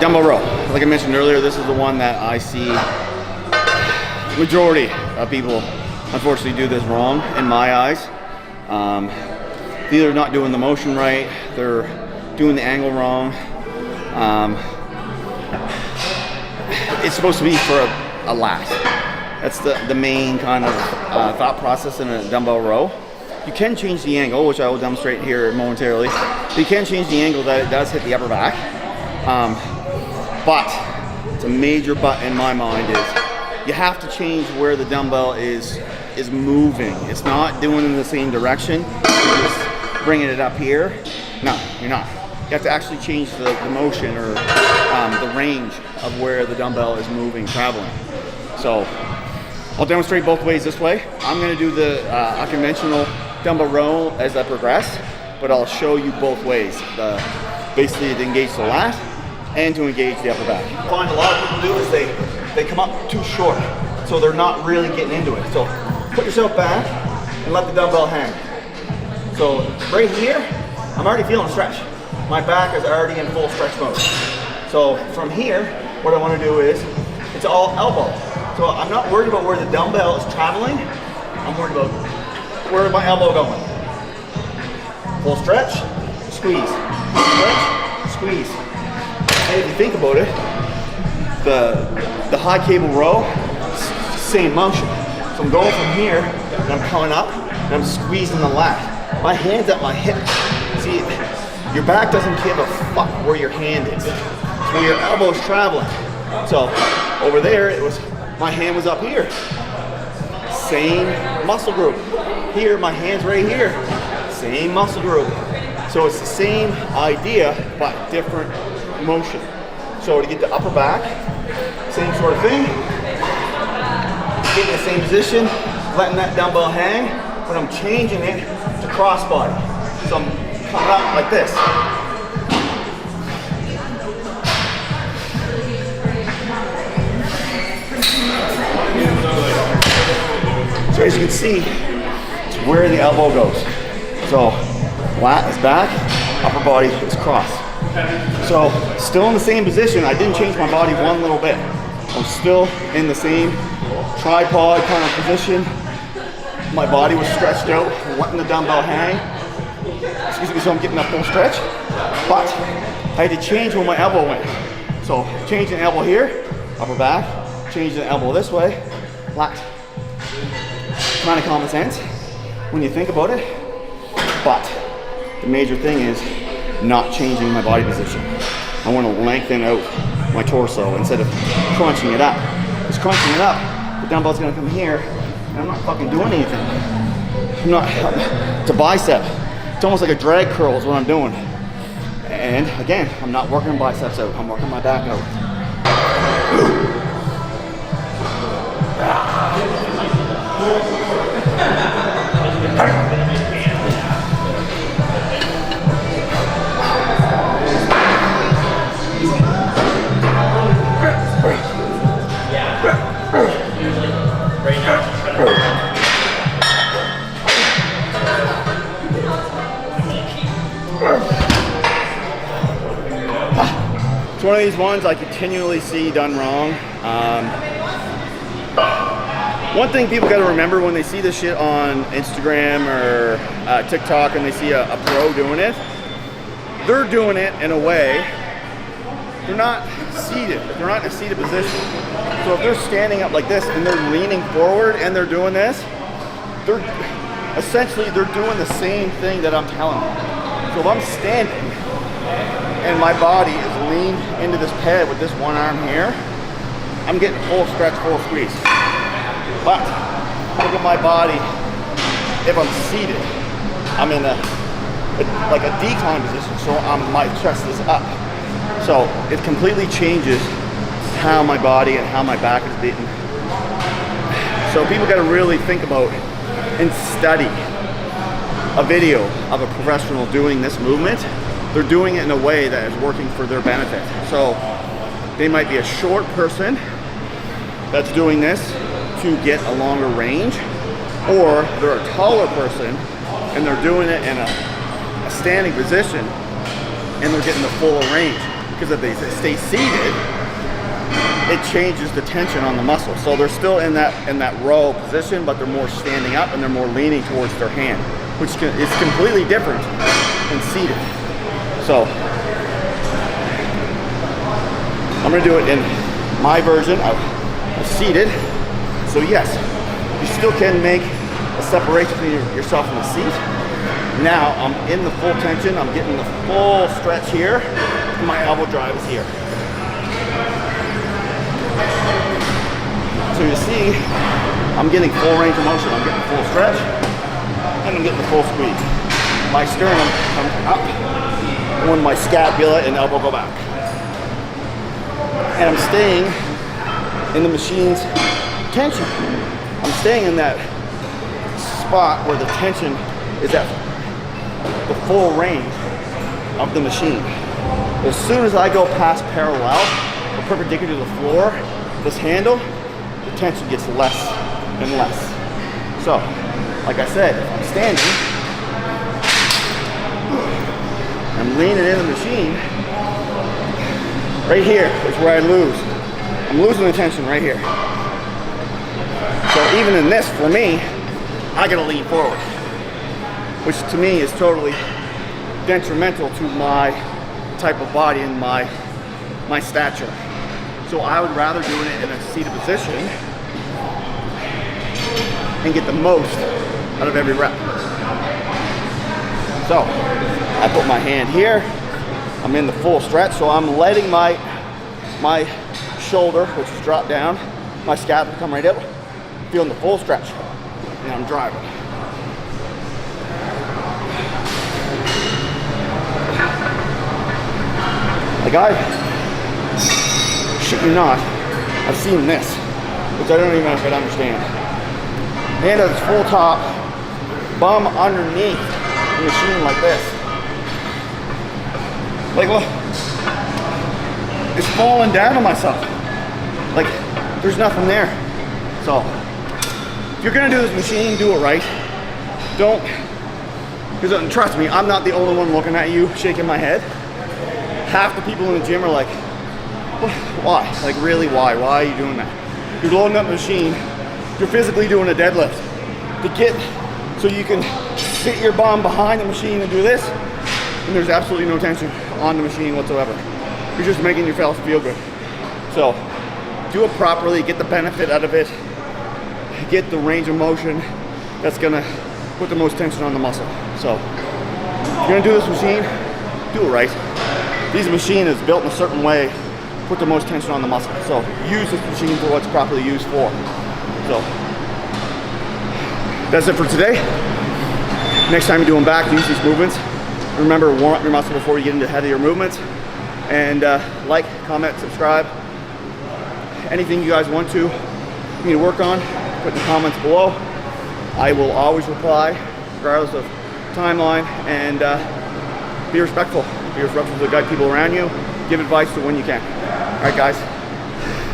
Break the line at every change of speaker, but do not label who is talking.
Dumbbell row. Like I mentioned earlier, this is the one that I see majority of people unfortunately do this wrong in my eyes. They're either not doing the motion right, they're doing the angle wrong. It's supposed to be for a lat. That's the main kind of thought process in a dumbbell row. You can change the angle, which I will demonstrate here momentarily. You can change the angle that it does hit the upper back. But it's a major but in my mind is you have to change where the dumbbell is moving. It's not doing in the same direction. You're just bringing it up here. No, you're not. You have to actually change the motion or the range of where the dumbbell is moving, traveling. So I'll demonstrate both ways this way. I'm going to do the unconventional dumbbell row as I progress, but I'll show you both ways. Basically to engage the lat and to engage the upper back. I find a lot of people do is they come up too short, so they're not really getting into it. So put yourself back and let the dumbbell hang. So right here, I'm already feeling a stretch. My back is already in full stretch mode. So from here, what I want to do is, it's all elbow. So I'm not worried about where the dumbbell is traveling. I'm worried about where my elbow going. Full stretch, squeeze. Stretch, squeeze. And if you think about it, the high cable row, same motion. So I'm going from here, and I'm coming up, and I'm squeezing the lat. My hand's at my hip. See, your back doesn't give a fuck where your hand is. It's where your elbow's traveling. So over there, my hand was up here. Same muscle group. Here, my hand's right here. Same muscle group. So it's the same idea, but different motion. So to get the upper back, same sort of thing. Get in the same position, letting that dumbbell hang, but I'm changing it to crossbody. So I'm coming up like this. So as you can see, it's where the elbow goes. So lat is back, upper body is cross. So still in the same position. I didn't change my body one little bit. I'm still in the same tripod kind of position. My body was stretched out, letting the dumbbell hang. Excuse me, so I'm getting that full stretch. But I had to change where my elbow went. So change the elbow here, upper back, change the elbow this way, lat. Kind of common sense when you think about it. But the major thing is not changing my body position. I want to lengthen out my torso instead of crunching it up. Because crunching it up, the dumbbell's going to come here, and I'm not fucking doing anything. It's a bicep. It's almost like a drag curl is what I'm doing. And again, I'm not working biceps out. I'm working my back out. It's one of these ones I continually see done wrong. One thing people got to remember when they see this shit on Instagram or TikTok and they see a pro doing it, they're doing it in a way, they're not seated. They're not in a seated position. So if they're standing up like this and they're leaning forward and they're doing this, they're doing the same thing that I'm telling them. So if I'm standing and my body is leaned into this pad with this one arm here, I'm getting full stretch, full squeeze. But look at my body. If I'm seated, I'm in like a decline position, so my chest is up. So it completely changes how my body and how my back is beaten. So people got to really think about and study a video of a professional doing this movement. They're doing it in a way that is working for their benefit. So they might be a short person that's doing this to get a longer range, or they're a taller person and they're doing it in a standing position and they're getting the full range. because if they stay seated, it changes the tension on the muscle. So they're still in that row position, but they're more standing up and they're more leaning towards their hand, which is completely different than seated. So I'm gonna do it in my version of seated. So yes, you still can make a separation between yourself and the seat. Now I'm in the full tension, I'm getting the full stretch here, and my elbow drive is here. So you see, I'm getting full range of motion, I'm getting full stretch, and I'm getting the full squeeze. My sternum comes up, when my scapula and elbow go back. And I'm staying in the machine's tension. I'm staying in that spot where the tension is at the full range of the machine. As soon as I go past parallel or perpendicular to the floor, this handle, the tension gets less and less. So, like I said, if I'm standing, I'm leaning in the machine, right here is where I lose. I'm losing the tension right here. So even in this, for me, I gotta lean forward, which to me is totally detrimental to my type of body and my stature. So I would rather do it in a seated position and get the most out of every rep. So I put my hand here, I'm in the full stretch, so I'm letting my shoulder, which is dropped down, my scapula come right up, feeling the full stretch, and I'm driving. Like shit you not, I've seen this, which I don't even know if I understand. Hand at its full top, bum underneath the machine like this. Like, look, it's falling down on myself. Like, there's nothing there. So, if you're gonna do this machine, do it right. Don't, because trust me, I'm not the only one looking at you, shaking my head. Half the people in the gym are like, why? Like, really, why? Why are you doing that? You're loading up the machine, you're physically doing a deadlift to get, so you can sit your bum behind the machine and do this, and there's absolutely no tension on the machine whatsoever. You're just making yourself feel good. So do it properly, get the benefit out of it, get the range of motion that's gonna put the most tension on the muscle. So if you're gonna do this machine, do it right. This machine is built in a certain way, put the most tension on the muscle. So use this machine for what it's properly used for. So that's it for today. Next time you're doing back, use these movements. Remember, warm up your muscle before you get into heavier movements. And like, comment, subscribe. Anything you guys want me to work on, put in the comments below. I will always reply, regardless of timeline, and be respectful. Be respectful to the good people around you. Give advice to when you can. All right, guys.